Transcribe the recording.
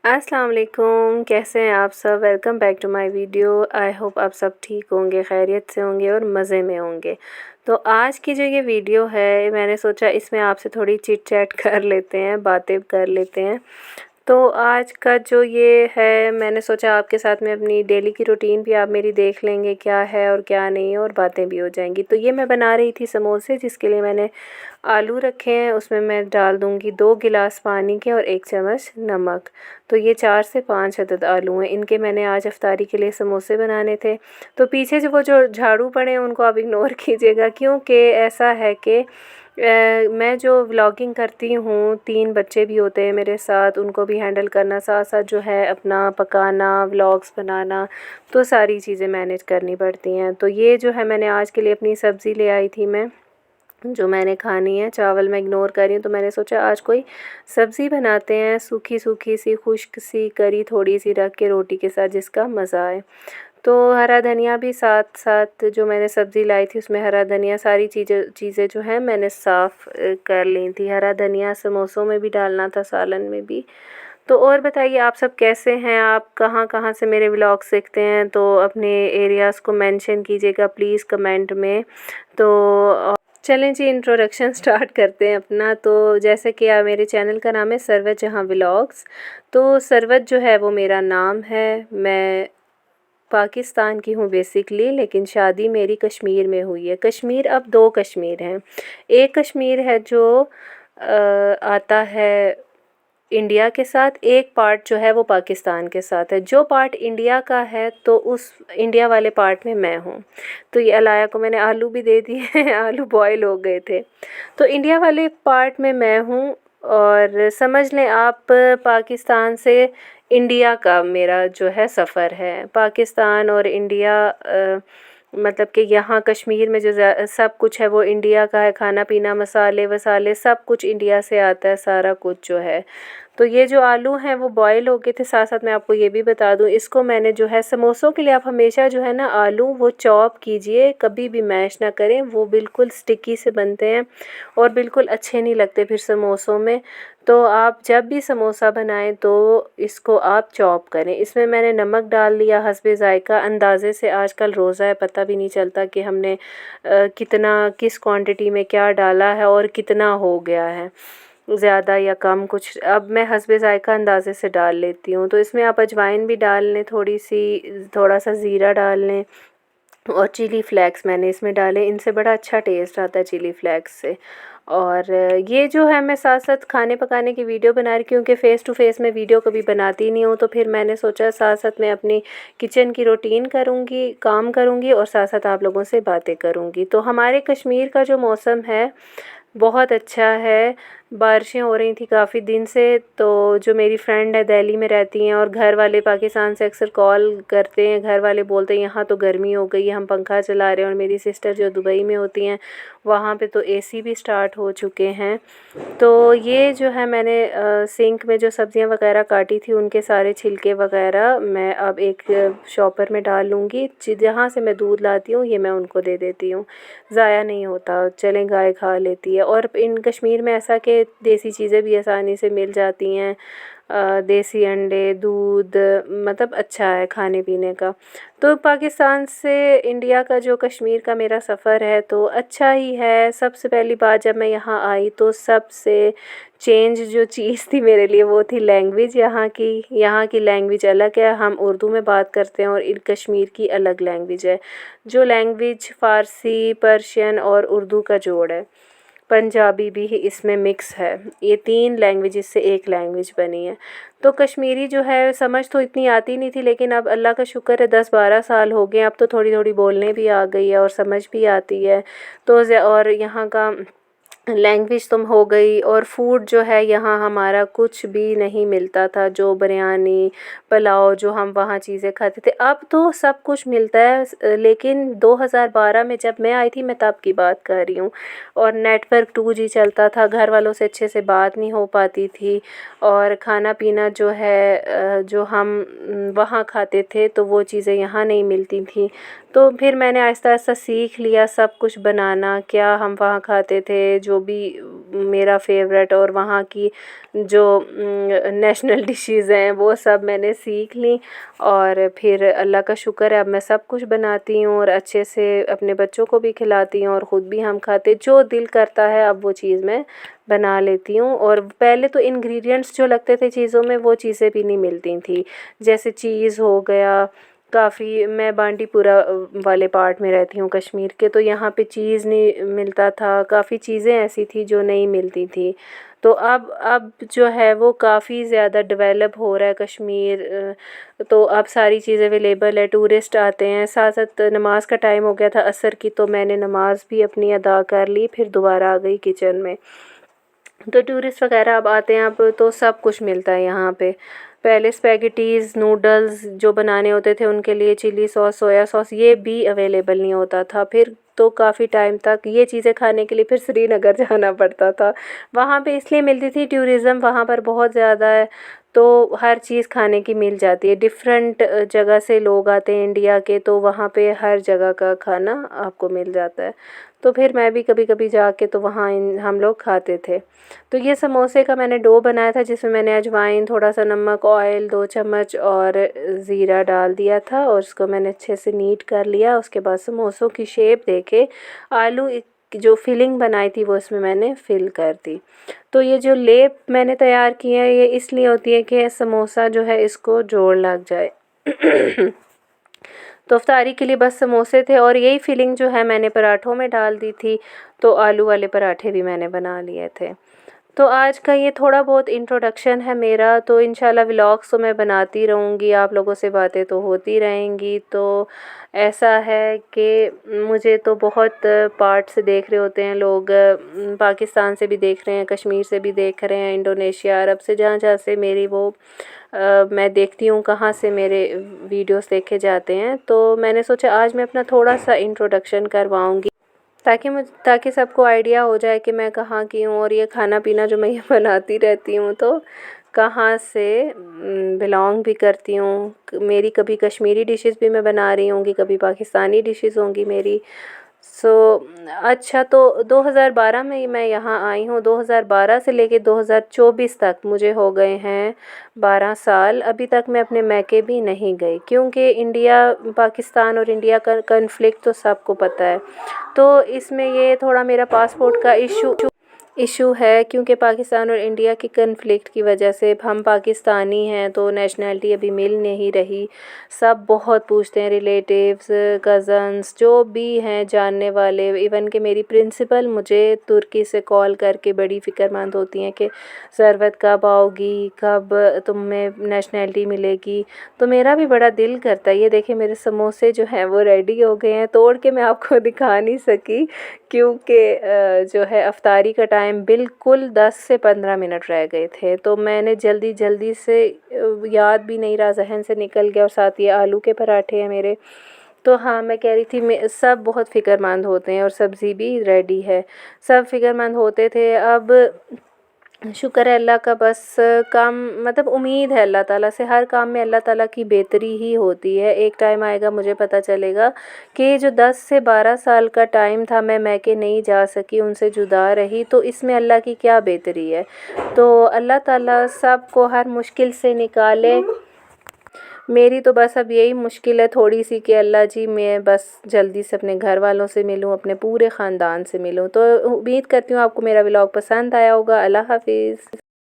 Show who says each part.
Speaker 1: अस्सलाम वालेकुम, कैसे हैं आप सब। Welcome back to my video. I hope आप सब ठीक होंगे, खैरियत से होंगे और मज़े में होंगे। तो आज की जो ये वीडियो है, मैंने सोचा इसमें आपसे थोड़ी चिट चैट कर लेते हैं, बातें कर लेते हैं। तो आज का जो ये है, मैंने सोचा आपके साथ में अपनी डेली की रूटीन भी आप मेरी देख लेंगे, क्या है और क्या नहीं है, और बातें भी हो जाएंगी। तो ये मैं बना रही थी समोसे, जिसके लिए मैंने आलू रखे हैं। उसमें मैं डाल दूँगी 2 गिलास पानी के और 1 चम्मच नमक। तो ये 4 से 5 अदद आलू हैं, इनके मैंने आज इफ्तारी के लिए समोसे बनाने थे। तो पीछे से वो जो झाड़ू पड़े हैं उनको आप इग्नोर कीजिएगा, क्योंकि ऐसा है कि मैं जो व्लॉगिंग करती हूँ, 3 बच्चे भी होते हैं मेरे साथ, उनको भी हैंडल करना, साथ साथ जो है अपना पकाना, व्लॉग्स बनाना, तो सारी चीज़ें मैनेज करनी पड़ती हैं। तो ये जो है मैंने आज के लिए अपनी सब्ज़ी ले आई थी मैं, जो मैंने खानी है। चावल मैं इग्नोर कर रही हूँ, तो मैंने सोचा आज कोई सब्ज़ी बनाते हैं, सूखी सूखी सी, खुश्क सी, करी थोड़ी सी रख के रोटी के साथ, जिसका मज़ा आए। तो हरा धनिया भी साथ साथ, जो मैंने सब्ज़ी लाई थी उसमें हरा धनिया, सारी चीज़ें जो हैं मैंने साफ़ कर ली थी। हरा धनिया समोसों में भी डालना था, सालन में भी। तो और बताइए आप सब कैसे हैं, आप कहाँ कहाँ से मेरे व्लॉग्स देखते हैं, तो अपने एरियाज़ को मेंशन कीजिएगा प्लीज़ कमेंट में। तो चलें जी, इंट्रोडक्शन स्टार्ट करते हैं अपना। तो जैसे कि मेरे चैनल का नाम है सरवत जहाँ व्लॉग्स। तो सरवत जो है वो मेरा नाम है। मैं पाकिस्तान की हूँ बेसिकली, लेकिन शादी मेरी कश्मीर में हुई है। कश्मीर, अब 2 कश्मीर हैं। एक कश्मीर है जो आता है इंडिया के साथ, एक पार्ट जो है वो पाकिस्तान के साथ है। जो पार्ट इंडिया का है तो उस इंडिया वाले पार्ट में मैं हूँ। तो ये अलाया को मैंने आलू भी दे दिए हैं, आलू बॉयल हो गए थे। तो इंडिया वाले पार्ट में मैं हूँ, और समझ लें आप पाकिस्तान से इंडिया का मेरा जो है सफ़र है। पाकिस्तान और इंडिया मतलब कि यहाँ कश्मीर में जो सब कुछ है वो इंडिया का है। खाना पीना, मसाले वसाले, सब कुछ इंडिया से आता है, सारा कुछ जो है। तो ये जो आलू हैं वो बॉयल हो गए थे। साथ साथ मैं आपको ये भी बता दूँ, इसको मैंने जो है समोसों के लिए, आप हमेशा जो है ना आलू वो चॉप कीजिए, कभी भी मैश ना करें, वो बिल्कुल स्टिकी से बनते हैं और बिल्कुल अच्छे नहीं लगते फिर समोसों में। तो आप जब भी समोसा बनाएं तो इसको आप चॉप करें। इसमें मैंने नमक डाल दिया हस्बे ज़ायका, अंदाज़े से। आजकल रोज़ा है, पता भी नहीं चलता कि हमने कितना, किस क्वांटिटी में क्या डाला है और कितना हो गया है, ज़्यादा या कम कुछ। अब मैं हस्बे ज़ायका अंदाज़े से डाल लेती हूँ। तो इसमें आप अजवाइन भी डाल लें थोड़ी सी, थोड़ा सा ज़ीरा डाल लें, और चिली फ्लेक्स मैंने इसमें डाले। इनसे बड़ा अच्छा टेस्ट आता है चिली फ्लेक्स से। और ये जो है मैं साथ साथ खाने पकाने की वीडियो बना रही, क्योंकि फ़ेस टू फेस मैं वीडियो कभी बनाती नहीं हूँ। तो फिर मैंने सोचा साथ साथ मैं अपनी किचन की रूटीन करूँगी, काम करूँगी, और साथ साथ आप लोगों से बातें करूँगी। तो हमारे कश्मीर का जो मौसम है बहुत अच्छा है। बारिशें हो रही थी काफ़ी दिन से। तो जो मेरी फ्रेंड है दिल्ली में रहती हैं, और घर वाले पाकिस्तान से अक्सर कॉल करते हैं, घर वाले बोलते हैं यहाँ तो गर्मी हो गई है, हम पंखा चला रहे हैं। और मेरी सिस्टर जो दुबई में होती हैं, वहाँ पे तो एसी भी स्टार्ट हो चुके हैं। तो ये जो है मैंने सिंक में जो सब्ज़ियाँ वगैरह काटी थी, उनके सारे छिलके वगैरह मैं अब एक शॉपर में डाल लूँगी। जहाँ से मैं दूध लाती हूँ ये मैं उनको दे देती हूँ, ज़ाया नहीं होता, चलें गाय खा लेती है। और इन कश्मीर में ऐसा कि देसी चीज़ें भी आसानी से मिल जाती हैं, देसी अंडे, दूध, मतलब अच्छा है खाने पीने का। तो पाकिस्तान से इंडिया का जो कश्मीर का मेरा सफ़र है तो अच्छा ही है। सबसे पहली बात, जब मैं यहाँ आई तो सबसे चेंज जो चीज़ थी मेरे लिए वो थी लैंग्वेज। यहाँ की लैंग्वेज अलग है, हम उर्दू में बात करते हैं, और इन कश्मीर की अलग लैंग्वेज है। जो लैंग्वेज फ़ारसी, पर्शियन और उर्दू का जोड़ है, पंजाबी भी इसमें मिक्स है। ये 3 लैंग्वेजेस से एक लैंग्वेज बनी है। तो कश्मीरी जो है समझ तो इतनी आती नहीं थी, लेकिन अब अल्लाह का शुक्र है 10-12 साल हो गए, अब तो थोड़ी थोड़ी बोलने भी आ गई है और समझ भी आती है। तो और यहाँ का लैंग्वेज तो हो गई। और फूड जो है यहाँ हमारा कुछ भी नहीं मिलता था, जो बिरयानी, पुलाव जो हम वहाँ चीज़ें खाते थे, अब तो सब कुछ मिलता है। लेकिन 2012 में जब मैं आई थी, मैं तब की बात कर रही हूँ, और नेटवर्क 2G चलता था, घर वालों से अच्छे से बात नहीं हो पाती थी, और खाना पीना जो है जो हम वहाँ खाते थे तो वो चीज़ें यहाँ नहीं मिलती थी। तो फिर मैंने आहिस्ता-आहिस्ता सीख लिया सब कुछ बनाना, क्या हम वहाँ खाते थे, जो भी मेरा फ़ेवरेट और वहाँ की जो नेशनल डिशेज़ हैं वो सब मैंने सीख ली। और फिर अल्लाह का शुक्र है अब मैं सब कुछ बनाती हूँ और अच्छे से अपने बच्चों को भी खिलाती हूँ और ख़ुद भी हम खाते, जो दिल करता है अब वो चीज़ मैं बना लेती हूँ। और पहले तो इंग्रेडिएंट्स जो लगते थे चीज़ों में वो चीज़ें भी नहीं मिलती थी, जैसे चीज़ हो गया। काफ़ी मैं बांडीपुरा वाले पार्ट में रहती हूँ कश्मीर के, तो यहाँ पे चीज़ नहीं मिलता था, काफ़ी चीज़ें ऐसी थी जो नहीं मिलती थी। तो अब जो है वो काफ़ी ज़्यादा डेवलप हो रहा है कश्मीर। तो अब सारी चीज़ अवेलेबल है, टूरिस्ट आते हैं। साथ साथ नमाज़ का टाइम हो गया था असर की, तो मैंने नमाज़ भी अपनी अदा कर ली, फिर दोबारा आ गई किचन में। तो टूरिस्ट वगैरह अब आते हैं, अब तो सब कुछ मिलता है यहाँ पे। पहले स्पैगेटीज़, नूडल्स जो बनाने होते थे उनके लिए चिली सॉस, सोया सॉस ये भी अवेलेबल नहीं होता था। फिर तो काफ़ी टाइम तक ये चीज़ें खाने के लिए फिर श्रीनगर जाना पड़ता था। वहाँ पे इसलिए मिलती थी, टूरिज़्म वहाँ पर बहुत ज़्यादा है, तो हर चीज़ खाने की मिल जाती है। डिफरेंट जगह से लोग आते हैं इंडिया के, तो वहाँ पे हर जगह का खाना आपको मिल जाता है। तो फिर मैं भी कभी-कभी जाके तो वहाँ हम लोग खाते थे। तो ये समोसे का मैंने डो बनाया था, जिसमें मैंने अजवाइन, थोड़ा सा नमक, ऑयल 2 चम्मच और ज़ीरा डाल दिया था और उसको मैंने अच्छे से नीट कर लिया। उसके बाद समोसों की शेप देके आलू जो फिलिंग बनाई थी वो इसमें मैंने फिल कर दी। तो ये जो लेप मैंने तैयार की है ये इसलिए होती है कि समोसा जो है इसको जोड़ लग जाए। तो इफ्तारी के लिए बस समोसे थे और यही फिलिंग जो है मैंने पराठों में डाल दी थी, तो आलू वाले पराठे भी मैंने बना लिए थे। तो आज का ये थोड़ा बहुत इंट्रोडक्शन है मेरा, तो इंशाल्लाह व्लॉग्स तो मैं बनाती रहूँगी, आप लोगों से बातें तो होती रहेंगी। तो ऐसा है कि मुझे तो बहुत पार्ट से देख रहे होते हैं लोग, पाकिस्तान से भी देख रहे हैं, कश्मीर से भी देख रहे हैं, इंडोनेशिया, अरब से, जहाँ-जहाँ से मेरी वो मैं देखती हूँ कहाँ से मेरे वीडियोस देखे जाते हैं। तो मैंने सोचा आज मैं अपना थोड़ा-सा इंट्रोडक्शन करवाऊँगी, ताकि सबको आइडिया हो जाए कि मैं कहाँ की हूँ और ये खाना-पीना जो मैं ये बनाती रहती हूँ तो कहाँ से बिलॉन्ग भी करती हूँ। मेरी कभी कश्मीरी डिशेज़ भी मैं बना रही होंगी, कभी पाकिस्तानी डिशेज़ होंगी मेरी। सो अच्छा, तो 2012 में मैं यहाँ आई हूँ। 2012 से लेके 2024 तक मुझे हो गए हैं 12 साल। अभी तक मैं अपने मायके भी नहीं गई, क्योंकि इंडिया, पाकिस्तान और इंडिया का कन्फ्लिक्ट तो सबको पता है। तो इसमें ये थोड़ा मेरा पासपोर्ट का इशू है, क्योंकि पाकिस्तान और इंडिया की कन्फ्लिक्ट की वजह से हम पाकिस्तानी हैं तो नेशनलिटी अभी मिल नहीं रही। सब बहुत पूछते हैं, रिलेटिव्स, कज़न्स जो भी हैं जानने वाले, इवन कि मेरी प्रिंसिपल मुझे तुर्की से कॉल करके बड़ी फ़िक्रमंद होती हैं कि सरवत कब आओगी, कब तुम्हें नेशनलिटी मिलेगी। तो मेरा भी बड़ा दिल करता है। ये देखिए मेरे समोसे जो हैं वो रेडी हो गए हैं, तोड़ के मैं आपको दिखा नहीं सकी, क्योंकि जो है अफ्तारी का टाइम बिल्कुल 10 से 15 मिनट रह गए थे, तो मैंने जल्दी से याद भी नहीं रहा, जहन से निकल गया। और साथ ये आलू के पराठे हैं मेरे। तो हाँ, मैं कह रही थी सब बहुत फ़िक्रमंद होते हैं और सब्ज़ी भी रेडी है, सब फ़िक्रमंद होते थे। अब शुक्र है अल्लाह का, बस काम मतलब उम्मीद है अल्लाह ताला से, हर काम में अल्लाह ताला की बेहतरी ही होती है। एक टाइम आएगा मुझे पता चलेगा कि जो 10 से 12 साल का टाइम था मैं मायके नहीं जा सकी, उनसे जुदा रही, तो इसमें अल्लाह की क्या बेहतरी है। तो अल्लाह ताला सबको हर मुश्किल से निकाले। मेरी तो बस अब यही मुश्किल है थोड़ी सी कि अल्लाह जी मैं बस जल्दी से अपने घर वालों से मिलूँ, अपने पूरे ख़ानदान से मिलूँ। तो उम्मीद करती हूँ आपको मेरा व्लॉग पसंद आया होगा। अल्लाह हाफ़िज़।